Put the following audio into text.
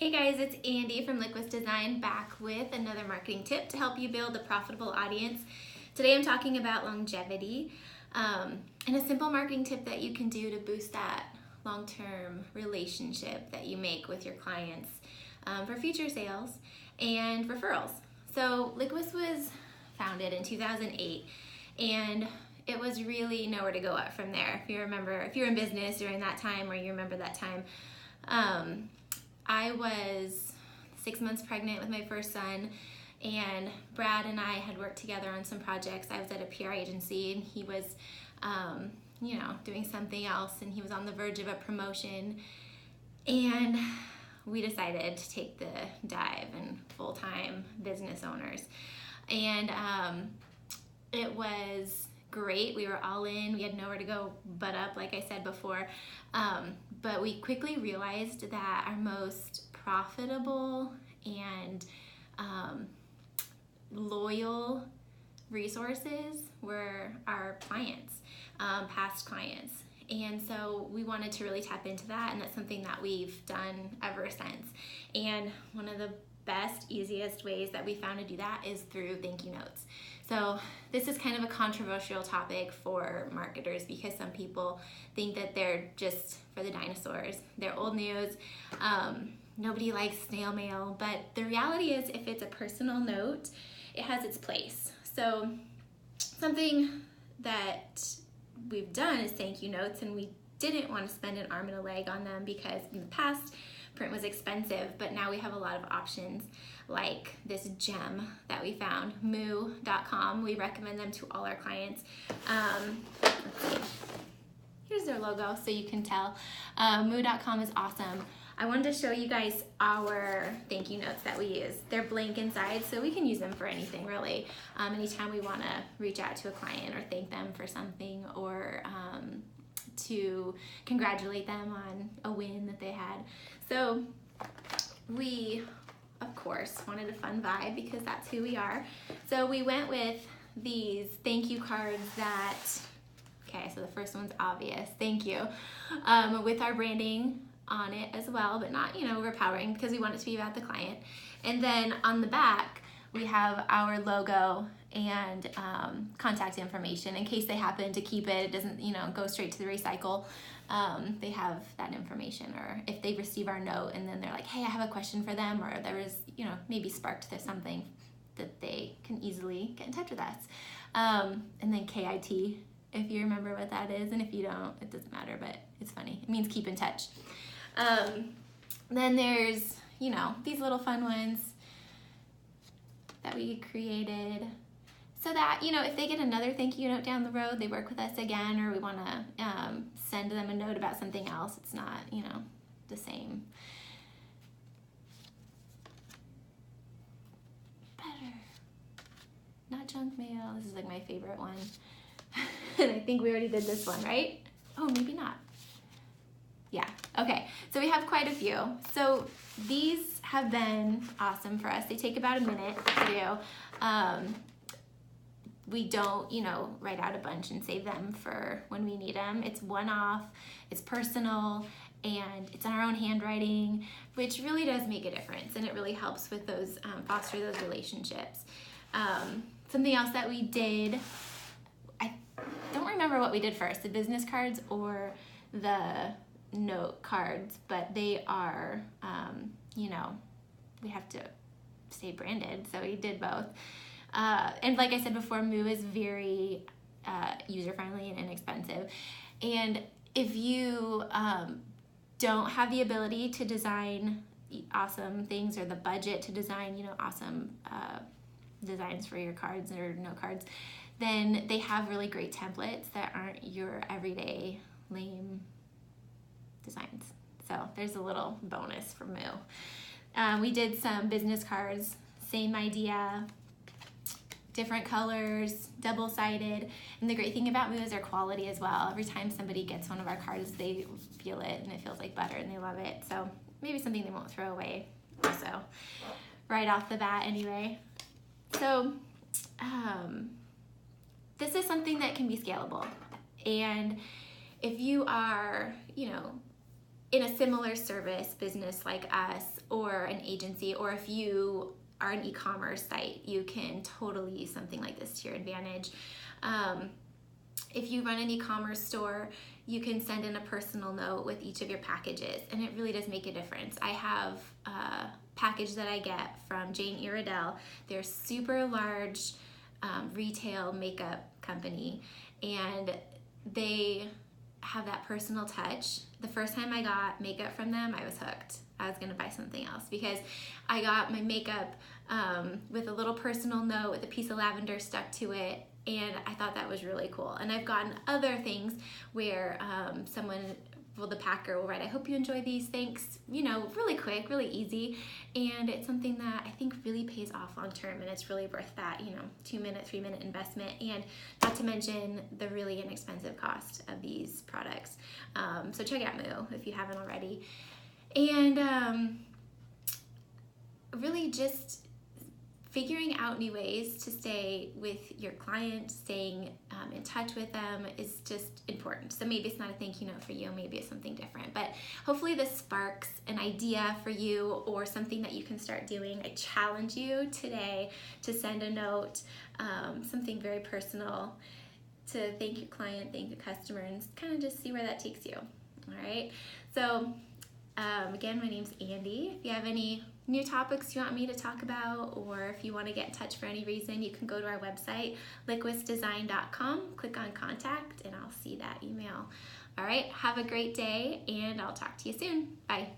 Hey guys, it's Andy from Liquis Design back with another marketing tip to help you build a profitable audience. Today I'm talking about longevity and a simple marketing tip that you can do to boost that long-term relationship that you make with your clients for future sales and referrals. So Liquis was founded in 2008 and it was really nowhere to go up from there. If you remember, if you're in business during that time or you remember that time, I was 6 months pregnant with my first son, and Brad and I had worked together on some projects. I was at a PR agency and he was, doing something else, and he was on the verge of a promotion, and we decided to take the dive and full-time business owners. And it was great. We were all in. We had nowhere to go but up, like I said before. But we quickly realized that our most profitable and loyal resources were our clients, past clients. And so we wanted to really tap into that, and that's something that we've done ever since. And one of the best, easiest ways that we found to do that is through thank you notes. So this is kind of a controversial topic for marketers because some people think that they're just for the dinosaurs. They're old news. Nobody likes snail mail, but the reality is if it's a personal note, it has its place. So something that we've done is thank you notes, and we didn't want to spend an arm and a leg on them because in the past, print was expensive, but now we have a lot of options like this gem that we found, moo.com. We recommend them to all our clients. Let's see. Here's their logo so you can tell. Moo.com is awesome. I wanted to show you guys our thank you notes that we use. They're blank inside, so we can use them for anything really. Anytime we want to reach out to a client or thank them for something, or to congratulate them on a win that they had. So we, of course, wanted a fun vibe because that's who we are. So we went with these thank you cards that, okay, so the first one's obvious, thank you, with our branding on it as well, but not, overpowering because we want it to be about the client. And then on the back, we have our logo and contact information in case they happen to keep it. It doesn't, go straight to the recycle. They have that information, or if they receive our note and then they're like, hey, I have a question for them, or there was, maybe sparked there's something that they can easily get in touch with us. And then KIT, if you remember what that is, and if you don't, it doesn't matter, but it's funny. It means keep in touch. Then there's, these little fun ones that we created so that, if they get another thank you note down the road, they work with us again, or we want to send them a note about something else. It's not, the same. Better. Not junk mail. This is like my favorite one. And I think we already did this one, right? Oh, maybe not. Yeah, okay, so we have quite a few. So these have been awesome for us. They take about a minute to do. We don't, write out a bunch and save them for when we need them. It's one-off, it's personal, and it's in our own handwriting, which really does make a difference, and it really helps with those, foster those relationships. Something else that we did, I don't remember what we did first, the business cards or the note cards, but they are, we have to stay branded, so we did both. And like I said before, Moo is very user-friendly and inexpensive. And if you don't have the ability to design awesome things, or the budget to design, awesome designs for your cards or note cards, then they have really great templates that aren't your everyday lame designs. So there's a little bonus for Moo. We did some business cards, same idea, different colors, double-sided, and the great thing about Moo is their quality as well. Every time somebody gets one of our cards, they feel it, and it feels like butter, and they love it. So maybe something they won't throw away also, right off the bat anyway. So this is something that can be scalable, and if you are, in a similar service business like us, or an agency, or if you are an e-commerce site, you can totally use something like this to your advantage. If you run an e-commerce store, you can send in a personal note with each of your packages, and it really does make a difference. I have a package that I get from Jane Iredell. They're super large retail makeup company, and they have that personal touch. The first time I got makeup from them, I was hooked. I was gonna buy something else because I got my makeup with a little personal note with a piece of lavender stuck to it, and I thought that was really cool. And I've gotten other things where the packer will write, "I hope you enjoy these, thanks," really quick, really easy. And it's something that I think really pays off long term, and it's really worth that 2-minute, 3-minute investment, and not to mention the really inexpensive cost of these products. So check out Moo if you haven't already. And really just figuring out new ways to stay with your client, staying in touch with them is just important. So maybe it's not a thank you note for you, maybe it's something different, but hopefully this sparks an idea for you or something that you can start doing. I challenge you today to send a note, something very personal, to thank your client, thank your customer, and kind of just see where that takes you. All right, so again, my name's Andy. If you have any new topics you want me to talk about, or if you want to get in touch for any reason, you can go to our website, liquisdesign.com, click on contact, and I'll see that email. All right, have a great day, and I'll talk to you soon. Bye.